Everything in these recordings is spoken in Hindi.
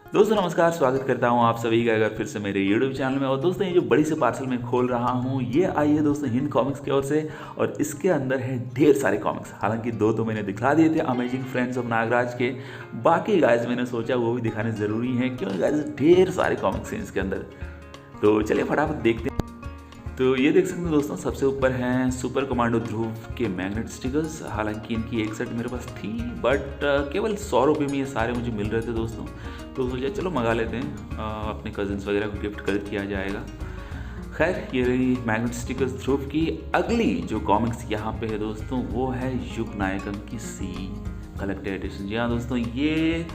दोस्तों नमस्कार, स्वागत करता हूँ आप सभी का एक बार फिर से मेरे यूट्यूब चैनल में। और दोस्तों ये जो बड़ी से पार्सल मैं खोल रहा हूँ ये आई है दोस्तों हिंद कॉमिक्स की ओर से, और इसके अंदर है ढेर सारे कॉमिक्स। हालांकि दो तो मैंने दिखा दिए थे अमेजिंग फ्रेंड्स ऑफ नागराज के, बाकी गाइस मैंने सोचा वो भी दिखाने ज़रूरी है क्योंकि गाइस ढेर सारे कॉमिक्स हैं इसके अंदर। तो चलिए फटाफट देखते हैं। तो ये देख सकते हैं दोस्तों, सबसे ऊपर हैं सुपर कमांडो ध्रुव के मैग्नेट स्टिकर्स। हालांकि इनकी एक सेट मेरे पास थी बट केवल 100 रुपये में ये सारे मुझे मिल रहे थे दोस्तों, तो सोचा चलो मंगा लेते हैं, अपने कज़न्स वगैरह को गिफ्ट कर किया जाएगा। खैर ये रही मैग्नेट स्टिकर्स ध्रुव की। अगली जो कॉमिक्स यहाँ पे है दोस्तों वो है युग नायकन की सी कलेक्टेड एडिशन। जी हाँ दोस्तों, ये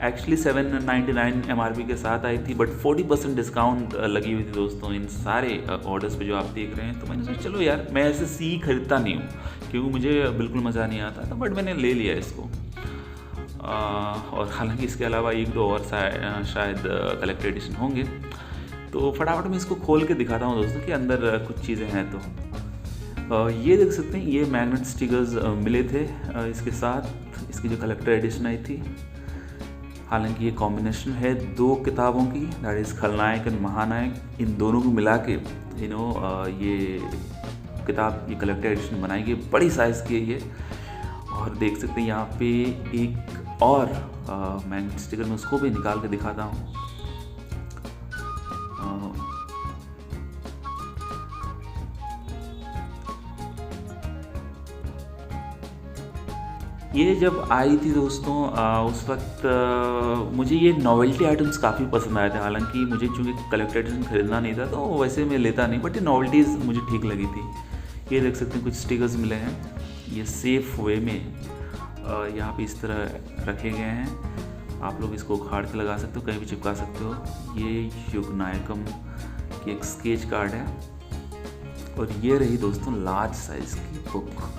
एक्चुअली 799 MRP के साथ आई थी बट 40% डिस्काउंट लगी हुई थी दोस्तों इन सारे ऑर्डर्स पे जो आप देख रहे हैं। तो मैंने सोचा चलो यार, मैं ऐसे सी खरीदता नहीं हूँ क्योंकि मुझे बिल्कुल मज़ा नहीं आता था, बट मैंने ले लिया इसको। और हालांकि इसके अलावा एक दो और शायद कलेक्टेड एडिशन होंगे। तो फटाफट मैं इसको खोल के दिखाता हूँ दोस्तों कि अंदर कुछ चीज़ें हैं। तो ये देख सकते हैं, ये मैग्नेट स्टिकर्स मिले थे इसके साथ, इसकी जो कलेक्टर एडिशन आई थी। हालांकि ये कॉम्बिनेशन है दो किताबों की, दैट इज़ खलनायक एंड महानायक। इन दोनों को मिला के ये किताब, ये कलेक्टर एडिशन बनाई गई, बड़ी साइज़ की है ये। और देख सकते हैं यहाँ पे एक और मैग्नेट स्टिकर, मैं उसको भी निकाल के दिखाता हूँ। ये जब आई थी दोस्तों उस वक्त मुझे ये नॉवेल्टी आइटम्स काफ़ी पसंद आए थे। हालांकि मुझे चूँकि कलेक्टर एडिशन खरीदना नहीं था तो वैसे मैं लेता नहीं, बट ये नॉवेल्टीज़ मुझे ठीक लगी थी। ये देख सकते हैं कुछ स्टिकर्स मिले हैं, ये सेफ वे में यहाँ पे इस तरह रखे गए हैं। आप लोग इसको उखाड़ के लगा सकते हो, कहीं भी चिपका सकते हो। ये युग नायकम की एक स्केच कार्ड है, और ये रही दोस्तों लार्ज साइज की बुक।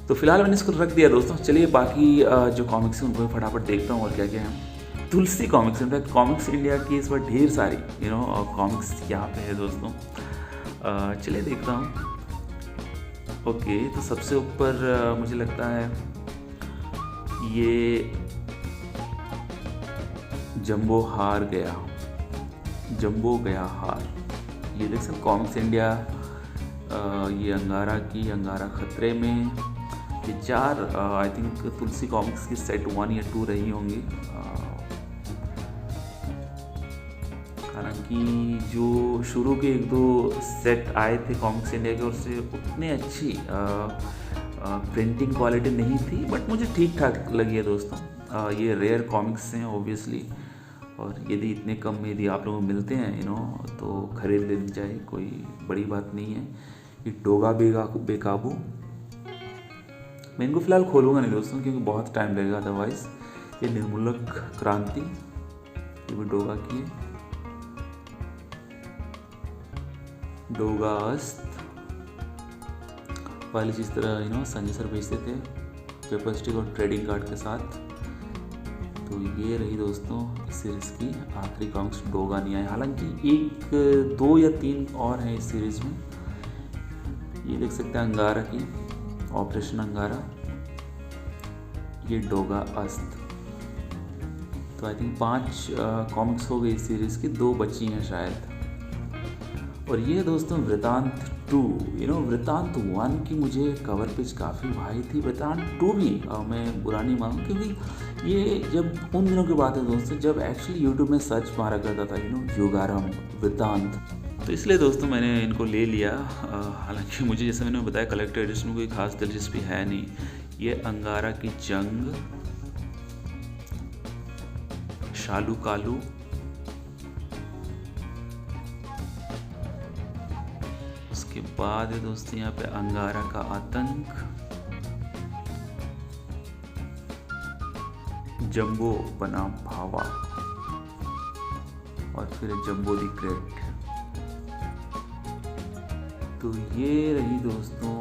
तो फिलहाल मैंने इसको रख दिया दोस्तों। चलिए बाकी जो कॉमिक्स हैं उनको फटाफट देखता हूँ और क्या क्या है। तुलसी कॉमिक्स, इनफैक्ट कॉमिक्स इंडिया की इस बार ढेर सारी कॉमिक्स यहाँ पे है दोस्तों। चलिए देखता हूँ। ओके, तो सबसे ऊपर मुझे लगता है ये जंबो हार गया, जंबो गया हार। ये देख सकते कॉमिक्स इंडिया, ये अंगारा की, अंगारा खतरे में। ये 4 आई थिंक तुलसी कॉमिक्स की सेट 1 या 2 रही होंगी। हालांकि जो शुरू के 1-2 सेट आए थे कॉमिक्स इंडिया के, उससे उतनी अच्छी प्रिंटिंग क्वालिटी नहीं थी, बट मुझे ठीक ठाक लगी है दोस्तों। ये रेयर कॉमिक्स हैं ऑब्वियसली, और यदि इतने कम में यदि आप लोगों को मिलते हैं तो खरीद लेनी चाहिए, कोई बड़ी बात नहीं है। ये डोगा बेकाबू, मैं इनको फिलहाल खोलूँगा नहीं दोस्तों क्योंकि बहुत टाइम लगेगा अदरवाइज। ये निर्मूलक क्रांति, ये भी डोगा की है। डोगा अस्त पहले जिस तरह संजय सर भेजते थे पेपर स्टिक और ट्रेडिंग कार्ड के साथ। तो ये रही दोस्तों इस सीरीज़ की आखिरी कॉमिक्स, डोगा नहीं आया। हालांकि 1, 2 या 3 और हैं इस सीरीज़ में। ये देख सकते हैं अंगारा की, ऑपरेशन अंगारा। ये डोगा अस्त। तो आई थिंक 5 कॉमिक्स हो गई इस सीरीज़ की, 2 बची हैं शायद। और ये दोस्तों वृतांत 2, वृतांत 1 की मुझे कवर पेज काफ़ी भाई थी। वृतांत 2 भी मैं बुरा नहीं मानूँ, क्योंकि ये जब उन दिनों की बात है दोस्तों जब एक्चुअली यूट्यूब में सर्च मारा करता था युगारम वृतांत, तो इसलिए दोस्तों मैंने इनको ले लिया। हालांकि मुझे जैसे मैंने बताया कलेक्टर एडिशन में कोई खास दिलचस्पी है नहीं। ये अंगारा की जंग, शालू कालू, उसके बाद है दोस्तों यहाँ पे अंगारा का आतंक, जंबो बनाम भावा, और फिर जंबो दी ग्रेट। तो ये रही दोस्तों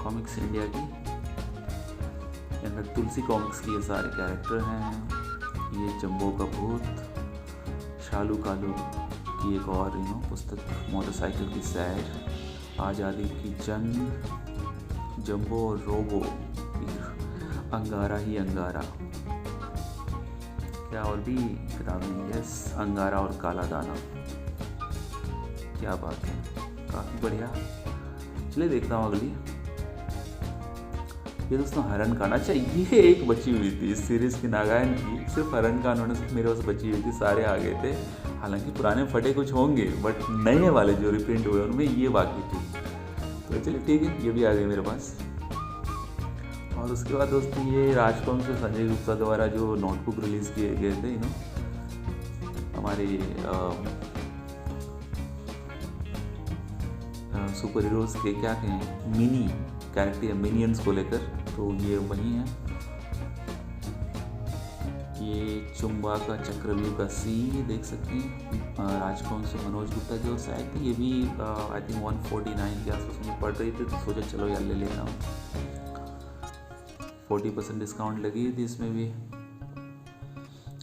कॉमिक्स इंडिया की। तुलसी कॉमिक्स के ये सारे कैरेक्टर हैं। ये जंबो का भूत, शालू कालू की एक और पुस्तक, मोटरसाइकिल की सैर, आज़ादी की जंग, जंबो और रोबो, अंगारा ही अंगारा। क्या और भी किताबें? यस, अंगारा और काला दाना, क्या बात है, काफ़ी बढ़िया। चलिए देखता हूँ अगली। ये दोस्तों हरण कांड। अच्छा, ये एक बची हुई थी इस सीरीज़ की, नागायन की, सिर्फ हरण कांड होने से मेरे पास बची हुई थी, सारे आ गए थे। हालांकि पुराने फटे कुछ होंगे, बट नए वाले जो रिप्रिंट हुए उनमें ये बाकी थी। तो चलिए ठीक है, ये भी आ गई मेरे पास। और उसके बाद दोस्तों ये राजवंश से संजय गुप्ता द्वारा जो नोटबुक रिलीज़ किए गए थे, हमारे सुपर हीरोज़ के क्या कहें, मिनी कैरेक्टर मिनियंस को लेकर, तो ये वही है। ये चुंबा का चक्रव्यूह का सी देख सकते हैं, राजवंश से मनोज गुप्ता की ओर से आई थी। ये भी आई थिंक 149 के आसपास मुझे पड़ रही थी, तो सोचा चलो यार ले लेता हूँ। 40% डिस्काउंट लगी थी इसमें भी।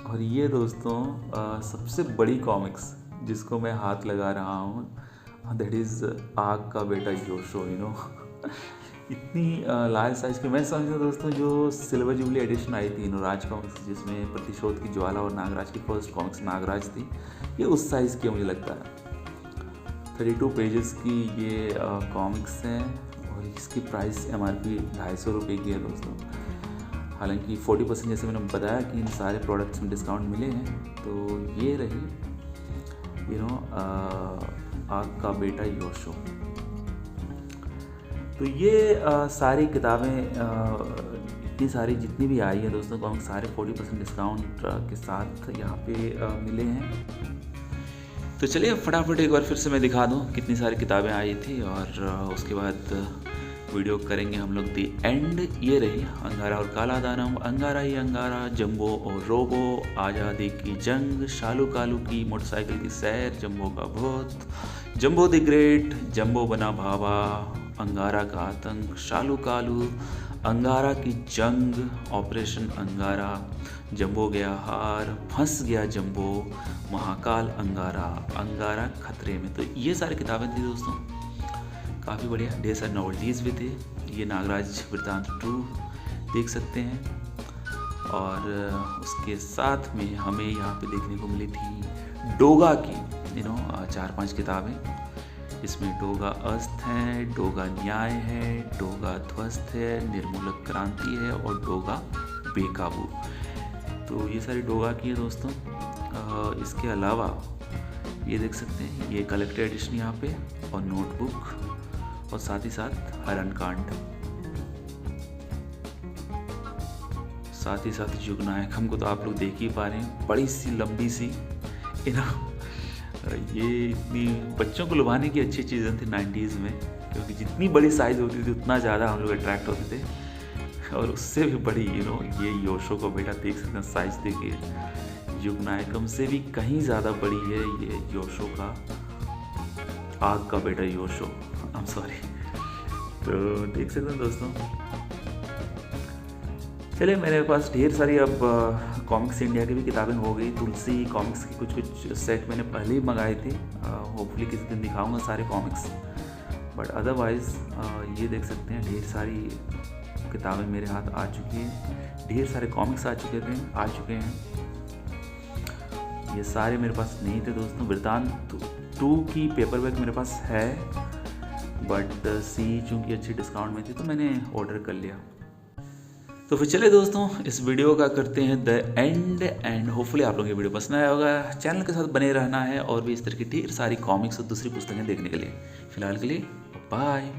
और ये दोस्तों सबसे बड़ी कॉमिक्स जिसको मैं हाथ लगा रहा हूँ, दैट इज़ आग का बेटा योशो। इतनी लार्ज साइज़ की, मैं समझता हूँ दोस्तों जो सिल्वर जुबली एडिशन आई थी राज कॉमिक्स, जिसमें प्रतिशोध की ज्वाला और नागराज की फर्स्ट कॉमिक्स नागराज थी, ये उस साइज़ की मुझे लगता है। 32 पेजेस की ये कॉमिक्स हैं और इसकी प्राइस MRP 250 रुपये की है दोस्तों। हालांकि 40% जैसे मैंने बताया कि इन सारे प्रोडक्ट्स में डिस्काउंट मिले हैं। तो ये रही आग का बेटा योशो। तो ये सारी किताबें इतनी सारी जितनी भी आई है दोस्तों कॉमिक्स, सारे 40% डिस्काउंट के साथ यहाँ पे मिले हैं। तो चलिए फटाफट एक बार फिर से मैं दिखा दूँ कितनी सारी किताबें आई थी, और उसके बाद वीडियो करेंगे हम लोग दी एंड। ये रही अंगारा और काला दाना, अंगारा ही अंगारा, जंबो और रोबो, आज़ादी की जंग, शालू कालू की मोटरसाइकिल की सैर, जंबो का भूत, जंबो द ग्रेट, जंबो बना भावा, अंगारा का आतंक, शालू कालू, अंगारा की जंग, ऑपरेशन अंगारा, जंबो गया हार, फंस गया जंबो, महाकाल अंगारा, अंगारा खतरे में। तो ये सारी किताबें थी दोस्तों, काफ़ी बढ़िया। ढेर सारे नॉवल्टीज़ भी थे। ये नागराज वृत्तांत 2 देख सकते हैं। और उसके साथ में हमें यहाँ पे देखने को मिली थी डोगा की 4-5 किताबें। इसमें डोगा अस्त है, डोगा न्याय है, डोगा ध्वस्त है, निर्मूलक क्रांति है और डोगा बेकाबू। तो ये सारी डोगा की है दोस्तों। इसके अलावा ये देख सकते हैं, ये कलेक्टर एडिशन यहाँ पे, और नोटबुक, और साथ ही साथ हरण कांड, साथ ही साथ युगनायक। हमको तो आप लोग देख ही पा रहे हैं, बड़ी सी लंबी सी ये इतनी बच्चों को लुभाने की अच्छी चीज़ें थी 90s में, क्योंकि जितनी बड़ी साइज़ होती थी उतना ज़्यादा हम लोग अट्रैक्ट होते थे। और उससे भी बड़ी ये योशो का बेटा देख सकते हैं, साइज़ देखिए, युगनायकम से भी कहीं ज़्यादा बड़ी है ये योशो का, आग का बेटा योशो, आई एम सॉरी। तो देख सकते हैं दोस्तों। चलिए मेरे पास ढेर सारी अब कॉमिक्स इंडिया की भी किताबें हो गई। तुलसी कॉमिक्स की कुछ सेट मैंने पहले ही मंगाए थे, होपफुली किसी दिन दिखाऊंगा सारे कॉमिक्स। बट अदरवाइज़ ये देख सकते हैं ढेर सारी किताबें मेरे हाथ आ चुकी हैं, ढेर सारे कॉमिक्स आ चुके हैं। ये सारे मेरे पास नहीं थे दोस्तों। वृत्तांत 2 की पेपरबैक मेरे पास है, बट सी चूँकि अच्छी डिस्काउंट में थी तो मैंने ऑर्डर कर लिया। तो फिर चले दोस्तों, इस वीडियो का करते हैं द एंड होपफुली आप लोगों को ये वीडियो पसंद आया होगा। चैनल के साथ बने रहना है और भी इस तरह की ढेर सारी कॉमिक्स और दूसरी पुस्तकें देखने के लिए। फिलहाल के लिए बाय।